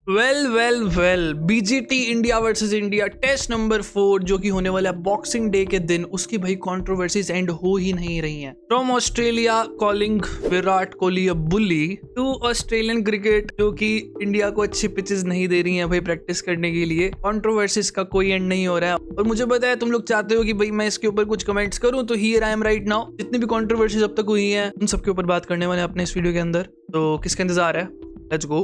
Well well well, BGT India versus India test number 4 जो कि होने वाला है बॉक्सिंग डे के दिन, उसकी भाई कंट्रोवर्सीज एंड हो ही नहीं रही हैं। From Australia calling Virat Kohli a bully to Australian cricket जो कि इंडिया को अच्छी पिचेस नहीं दे रही हैं भाई प्रैक्टिस करने के लिए। कंट्रोवर्सीज का कोई एंड नहीं हो रहा है और मुझे पता है तुम लोग चाहते हो कि भाई मैं इसके ऊपर कुछ कमेंट्स करूं, तो here I am right now. जितनी भी कंट्रोवर्सीज अब तक हुई हैं उन सबके ऊपर बात करने वाले हैं अपने इस वीडियो के अंदर। तो किसका इंतजार है? Let's go.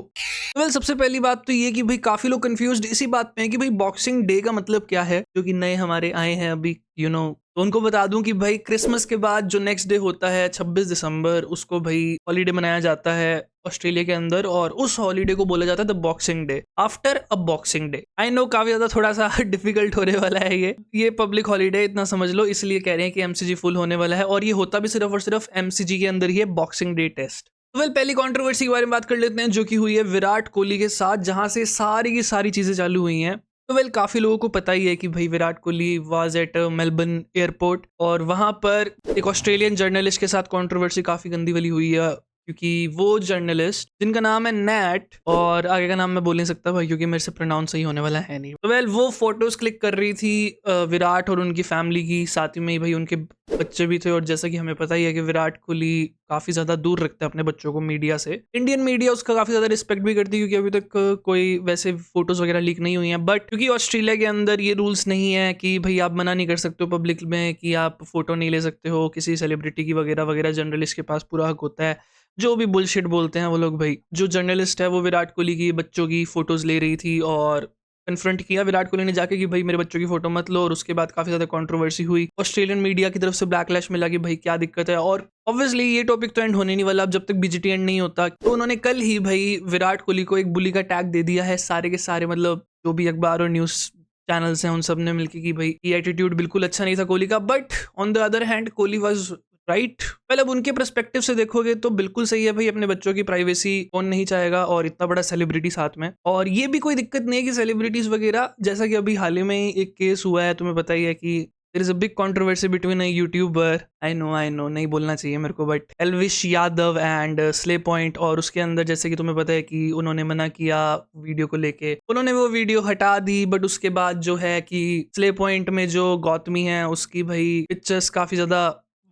वेल, सबसे पहली बात तो ये कि भाई काफी लोग कंफ्यूज्ड इसी बात पे हैं कि भाई बॉक्सिंग डे का मतलब क्या है, जो कि नए हमारे आए हैं अभी तो उनको बता दूं कि भाई क्रिसमस के बाद जो नेक्स्ट डे होता है 26 दिसंबर, उसको भाई हॉलीडे मनाया जाता है ऑस्ट्रेलिया के अंदर और उस हॉलीडे को बोला जाता है the boxing day after a boxing day. I know काफी ज्यादा थोड़ा सा डिफिकल्ट होने वाला है ये पब्लिक हॉलीडे इतना समझ लो, इसलिए कह रहे हैं कि एमसीजी फुल होने वाला है और ये होता भी सिर्फ और सिर्फ एमसीजी के अंदर ही है, बॉक्सिंग डे टेस्ट। वेल, पहली कंट्रोवर्सी के बारे में बात कर लेते हैं जो कि हुई है विराट कोहली के साथ, जहां से सारी की सारी चीजें चालू हुई हैं। तो वेल, काफी लोगों को पता ही है कि भाई Virat Kohli was at Melbourne airport और वहां पर एक ऑस्ट्रेलियन जर्नलिस्ट के साथ कंट्रोवर्सी काफी गंदी वाली हुई है, क्योंकि वो जर्नलिस्ट जिनका नाम है नैट, और आगे का नाम मैं बोल नहीं सकता भाई क्योंकि मेरे से प्रोनाउंस सही होने वाला है नहीं। तो वेल, वो फोटोज क्लिक कर रही थी विराट और उनकी फैमिली की, साथ ही में भाई उनके बच्चे भी थे। और जैसा कि हमें पता ही है कि विराट कोहली काफी ज्यादा दूर रखता है अपने बच्चों को मीडिया से। इंडियन मीडिया उसका काफी ज्यादा रिस्पेक्ट भी करती है क्योंकि अभी तक कोई वैसे फोटोज वगैरह लीक नहीं हुई हैं, बट क्योंकि ऑस्ट्रेलिया के अंदर ये रूल्स नहीं है कि भाई आप मना नहीं कर सकते हो पब्लिक में कि आप फोटो नहीं ले सकते हो किसी सेलिब्रिटी की वगैरह वगैरह। जर्नलिस्ट के पास पूरा हक होता है, जो भी बुलशिट बोलते हैं वो लोग। भाई जो जर्नलिस्ट है वो विराट कोहली की बच्चों की फोटोज ले रही थी और कन्फ्रंट किया विराट कोहली ने जाके कि भाई मेरे बच्चों की फोटो मत लो, और उसके बाद काफी ज्यादा कंट्रोवर्सी हुई। ऑस्ट्रेलियन मीडिया की तरफ से बैकलैश मिला कि भाई क्या दिक्कत है, और ऑब्वियसली ये टॉपिक तो एंड होने नहीं वाला अब जब तक बीजीटी एंड नहीं होता। तो उन्होंने कल ही भाई विराट कोहली को एक बुली का टैग दे दिया है, सारे के सारे मतलब जो भी अखबार और न्यूज चैनल्स हैं उन सब ने मिलकर कि भाई ये एटीट्यूड बिल्कुल अच्छा नहीं था कोहली का। But on the other hand Kohli was right. पहले अब उनके पर्सपेक्टिव से देखोगे तो बिल्कुल सही है भाई, अपने बच्चों की प्राइवेसी कौन नहीं चाहेगा, और इतना बड़ा सेलिब्रिटी साथ में। और ये भी कोई दिक्कत नहीं है कि सेलिब्रिटीज वगैरह, जैसा कि अभी हाल ही में एक केस हुआ है तुम्हें पता ही है कि there is a big controversy between a YouTuber, I know नहीं बोलना चाहिए मेरे को, but Elvish Yadav and Slay Point. और उसके अंदर जैसे कि तुम्हें पता है कि उन्होंने मना किया वीडियो को लेके, उन्होंने वो वीडियो हटा दी, बट उसके बाद जो है कि स्ले पॉइंट में जो गौतमी है उसकी भाई पिक्चर्स काफी ज्यादा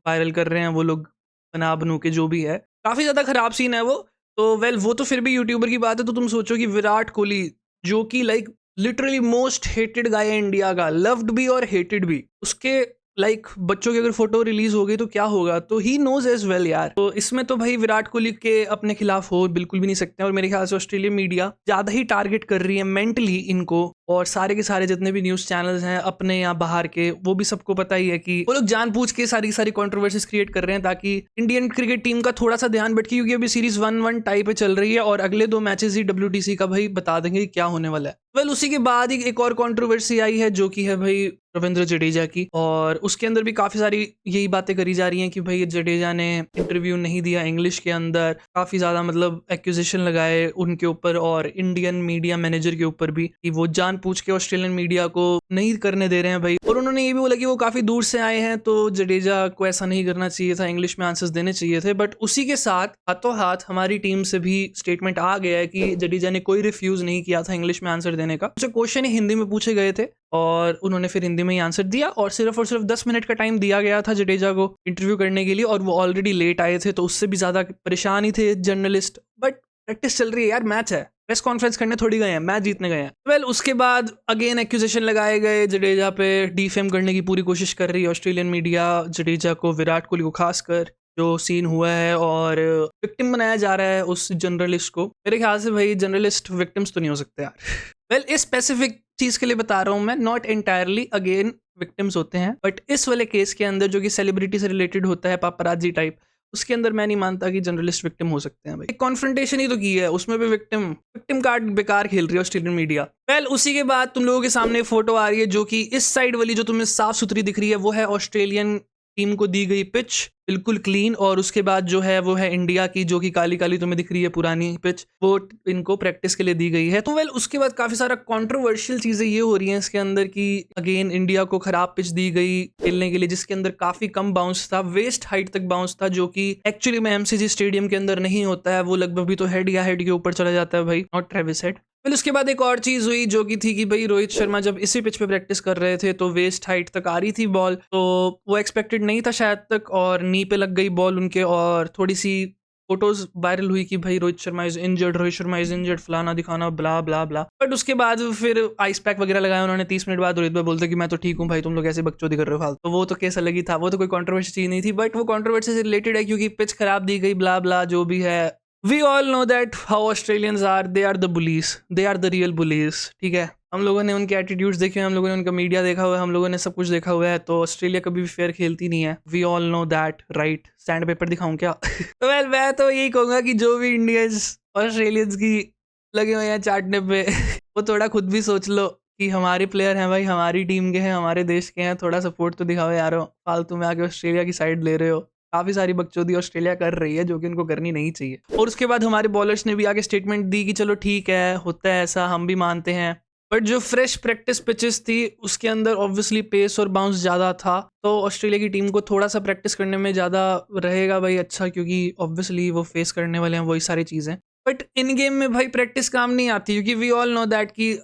वायरल कर रहे हैं वो लोग, बना बनू के जो भी है, काफी ज्यादा खराब सीन है वो। तो वेल, वो तो फिर भी यूट्यूबर की बात है। तो तुम सोचो कि विराट कोहली जो कि लाइक लिटरली मोस्ट हेटेड गाय है इंडिया का, लव्ड भी और हेटेड भी, उसके लाइक बच्चों की अगर फोटो रिलीज हो गई तो क्या होगा, तो ही नोज एज वेल यार। तो इसमें तो भाई विराट कोहली के अपने खिलाफ हो बिल्कुल भी नहीं सकते हैं, और मेरे ख्याल से ऑस्ट्रेलियन मीडिया ज्यादा ही टारगेट कर रही है मेंटली इनको, और सारे के सारे जितने भी न्यूज चैनल्स हैं अपने या बाहर के, वो भी सबको पता ही है कि वो लोग जानबूझ के सारी सारी कंट्रोवर्सीज क्रिएट कर रहे हैं ताकि इंडियन क्रिकेट टीम का थोड़ा सा ध्यान भटके, क्योंकि अभी सीरीज 1-1 टाई पे चल रही है और अगले 2 मैचेस ही WTC का भाई बता देंगे कि क्या होने वाला है। वेल, उसी के बाद ही एक और कंट्रोवर्सी आई है जो कि है भाई रविंद्र जडेजा की, और उसके अंदर भी काफी सारी यही बातें करी जा रही हैं कि भाई जडेजा ने इंटरव्यू नहीं दिया इंग्लिश के अंदर, काफी ज्यादा मतलब एक्यूजेशन लगाए उनके ऊपर और इंडियन मीडिया मैनेजर के ऊपर भी कि वो जानबूझ के ऑस्ट्रेलियन मीडिया को नहीं करने दे रहे हैं भाई। और उन्होंने ये भी बोला कि वो काफी दूर से आए हैं तो जडेजा को ऐसा नहीं करना चाहिए था, इंग्लिश में आंसर्स देने चाहिए थे। बट उसी के साथ हाथों हाथ हमारी टीम से भी स्टेटमेंट आ गया है कि जडेजा ने कोई रिफ्यूज नहीं किया था इंग्लिश में आंसर देने का। जो क्वेश्चन हिंदी में पूछे गए थे और उन्होंने फिर हिंदी में ही आंसर दिया, और सिर्फ 10 मिनट का टाइम दिया गया था जडेजा को इंटरव्यू करने के लिए, और वो ऑलरेडी लेट आए थे तो उससे भी ज्यादा परेशान ही थे जर्नलिस्ट। बट प्रैक्टिस चल रही है यार, मैच है, प्रेस कॉन्फ्रेंस करने थोड़ी गए हैं, मैच जीतने गए हैं। वेल, उसके बाद अगेन एक्यूजेशन लगाए गए जडेजा पे, डिफेम करने की पूरी कोशिश कर रही है ऑस्ट्रेलियन मीडिया जडेजा को, विराट कोहली को खासकर, जो सीन हुआ है, और विक्टिम बनाया जा रहा है उस जर्नलिस्ट को। मेरे ख्याल से भाई जर्नलिस्ट विक्टिम्स तो नहीं हो सकते यार। वेल, इस स्पेसिफिक चीज के लिए बता रहा हूं मैं, नॉट एंटायरली, अगेन विक्टिम्स होते हैं, बट इस वाले केस के अंदर जो कि सेलिब्रिटी से रिलेटेड होता है, पापराजी टाइप, उसके अंदर मैं नहीं मानता कि जर्नलिस्ट विक्टिम हो सकते हैं भाई। एक कॉन्फ्रंटेशन ही तो की है, उसमें भी विक्टिम कार्ड बेकार खेल रही है ऑस्ट्रेलियन मीडिया। वेल, उसी के बाद तुम लोगों के सामने फोटो आ रही है जो कि इस साइड वाली जो तुम्हें साफ सुथरी दिख रही है वो है ऑस्ट्रेलियन टीम को दी गई पिच, बिल्कुल क्लीन, और उसके बाद जो है वो है इंडिया की जो कि काली काली तुम्हें दिख रही है पुरानी पिच, वो इनको प्रैक्टिस के लिए दी गई है। तो वेल, उसके बाद काफी सारा कंट्रोवर्शियल चीजें ये हो रही हैं इसके अंदर कि अगेन इंडिया को खराब पिच दी गई खेलने के लिए, जिसके अंदर काफी कम बाउंस था, वेस्ट हाइट तक बाउंस था, जो कि एक्चुअली में एमसीजी स्टेडियम के अंदर नहीं होता है, वो लगभग भी तो हेड या हेड के ऊपर चला जाता है भाई, नॉट ट्रेविस हेड। फिर उसके बाद एक और चीज़ हुई जो कि थी कि भाई रोहित शर्मा जब इसी पिच पे प्रैक्टिस कर रहे थे तो वेस्ट हाइट तक आ रही थी बॉल, तो वो एक्सपेक्टेड नहीं था शायद तक, और नी पे लग गई बॉल उनके, और थोड़ी सी फोटोज वायरल हुई कि भाई Rohit Sharma is injured, Rohit Sharma is injured, फलाना दिखाना, ब्ला ब्ला ब्ला। बट उसके बाद फिर आइस पैक वगैरह लगाया उन्होंने। 30 मिनट बाद रोहित भाई बोलते कि मैं तो ठीक हूँ भाई, तुम लोग ऐसे बकचोदी कर रहे हो फालतू। तो वो तो केस अलग ही था, वो तो कोई कंट्रोवर्सी चीज नहीं थी, बट वो कंट्रोवर्सी से रिलेटेड है क्योंकि पिच खराब दी गई, ब्ला ब्ला जो भी है। We all know that how Australians are, they are the bullies, they are the real bullies, ठीक है। हम लोगों ने उनके एटीट्यूड्स देखे, हम लोगों ने उनका मीडिया देखा हुआ है, हम लोगों ने सब कुछ देखा हुआ है, तो ऑस्ट्रेलिया कभी भी फेयर खेलती नहीं है। We all know that, right? Sand paper दिखाऊं क्या? तो वेल मैं तो यही कहूंगा कि जो भी इंडियंस ऑस्ट्रेलियंस की लगे हुए हैं चाटने पे वो थोड़ा खुद भी सोच लो कि हमारे प्लेयर हैं भाई, हमारी टीम के हैं, हमारे देश के हैं, थोड़ा सपोर्ट तो दिखाओ यारो। फालतू में आके ऑस्ट्रेलिया की साइड ले रहे हो। काफी सारी बकचोदी ऑस्ट्रेलिया कर रही है जो कि उनको करनी नहीं चाहिए। और उसके बाद हमारे बॉलर्स ने भी आगे स्टेटमेंट दी कि चलो ठीक है, होता है ऐसा, हम भी मानते हैं, बट जो फ्रेश प्रैक्टिस पिचेस थी उसके अंदर ऑब्वियसली पेस और बाउंस ज़्यादा था, तो ऑस्ट्रेलिया की टीम को थोड़ा सा प्रैक्टिस करने में ज़्यादा रहेगा भाई अच्छा, क्योंकि ऑब्वियसली वो फेस करने वाले हैं वही सारी चीज़ें। बट इन गेम में भाई प्रैक्टिस काम नहीं आती, क्योंकि वी ऑल नो दैट कि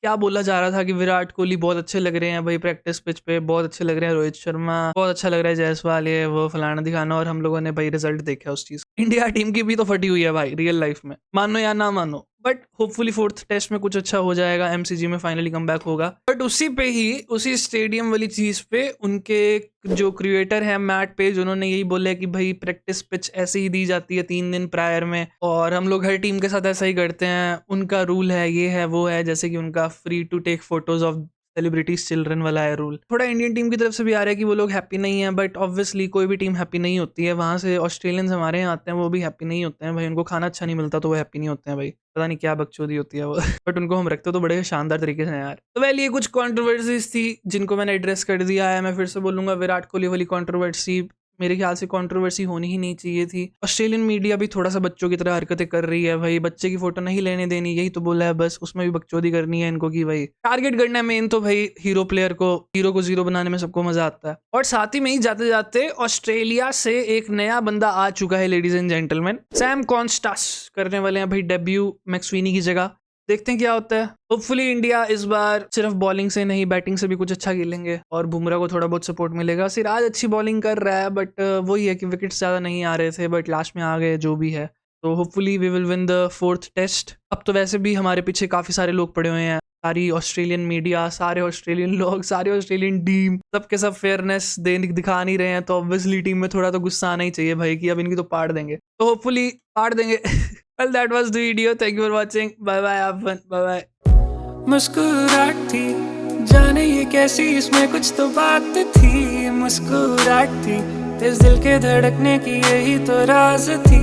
क्या बोला जा रहा था कि विराट कोहली बहुत अच्छे लग रहे हैं भाई प्रैक्टिस पिच पे, बहुत अच्छे लग रहे हैं रोहित शर्मा, बहुत अच्छा लग रहा है जायसवाल, ये वो फलाना दिखाना, और हम लोगों ने भाई रिजल्ट देखा उस चीज। इंडिया टीम की भी तो फटी हुई है भाई रियल लाइफ में, मानो या ना मानो, बट होपफुली फोर्थ टेस्ट में कुछ अच्छा हो जाएगा, एमसीजी में फाइनली कमबैक होगा। बट उसी पे ही, उसी स्टेडियम वाली चीज पे उनके जो क्रिएटर है मैट पेज, उन्होंने यही बोला कि भाई प्रैक्टिस पिच ऐसे ही दी जाती है 3 दिन प्रायर में, और हम लोग हर टीम के साथ ऐसा ही करते हैं, उनका रूल है, ये है वो है, जैसे कि उनका free to take photos of celebrities children वाला है रूल। थोड़ा इंडियन टीम की तरफ से भी आ रहा है कि वो लोग हैप्पी नहीं है, बट ऑब्वियसली कोई भी टीम हैप्पी नहीं होती है। वहां से ऑस्ट्रेलियंस हमारे यहाँ आते हैं, वो भी हैप्पी नहीं होते हैं भाई, उनको खाना अच्छा नहीं मिलता तो वो हैप्पी नहीं होते हैं भाई, पता नहीं क्या बकचोदी होती है वो बट उनको हम रखते तो बड़े शानदार तरीके से यार। तो वेल ये कुछ कंट्रोवर्सीज थी जिनको मैंने एड्रेस कर दिया है। मैं फिर से बोलूंगा, विराट कोहली वाली कंट्रोवर्सी मेरे ख्याल से कंट्रोवर्सी होनी ही नहीं चाहिए थी। ऑस्ट्रेलियन मीडिया भी थोड़ा सा बच्चों की तरह हरकतें कर रही है भाई, बच्चे की फोटो नहीं लेने देनी, यही तो बोला है बस, उसमें भी बकचोदी करनी है इनको कि भाई टारगेट करना है मेन तो भाई हीरो प्लेयर को, हीरो को जीरो बनाने में सबको मजा आता है। और साथ ही में ही जाते जाते ऑस्ट्रेलिया से एक नया बंदा आ चुका है ladies and gentleman, Sam Konstas करने वाले हैं भाई डेब्यू मैक्सवीनी की जगह। देखते हैं क्या होता है। होपफुली इंडिया इस बार सिर्फ बॉलिंग से नहीं बैटिंग से भी कुछ अच्छा खेलेंगे और बुमराह को थोड़ा बहुत सपोर्ट मिलेगा। सिराज अच्छी बॉलिंग कर रहा है, बट वही है कि विकेट्स ज़्यादा नहीं आ रहे थे, बट लास्ट में आ गए जो भी है। तो hopefully we will win the 4th test. अब तो वैसे भी हमारे पीछे काफ़ी सारे लोग पड़े हुए हैं, सारी ऑस्ट्रेलियन मीडिया, सारे ऑस्ट्रेलियन लोग, सारी ऑस्ट्रेलियन टीम, सबके सब फेयरनेस दिखा नहीं रहे हैं, तो ऑब्वियसली टीम में थोड़ा तो गुस्सा आना ही चाहिए भाई कि अब इनकी तो पाड़ देंगे, तो होपफुली पाड़ देंगे। Well, that was the video. Thank you for watching. Bye bye. Have fun. Bye bye. मुस्कुराहट थी, जाने ये कैसी, इसमें कुछ तो बात थी। मुस्कुराहट थी, इस दिल के धड़कने की यही तो राज थी।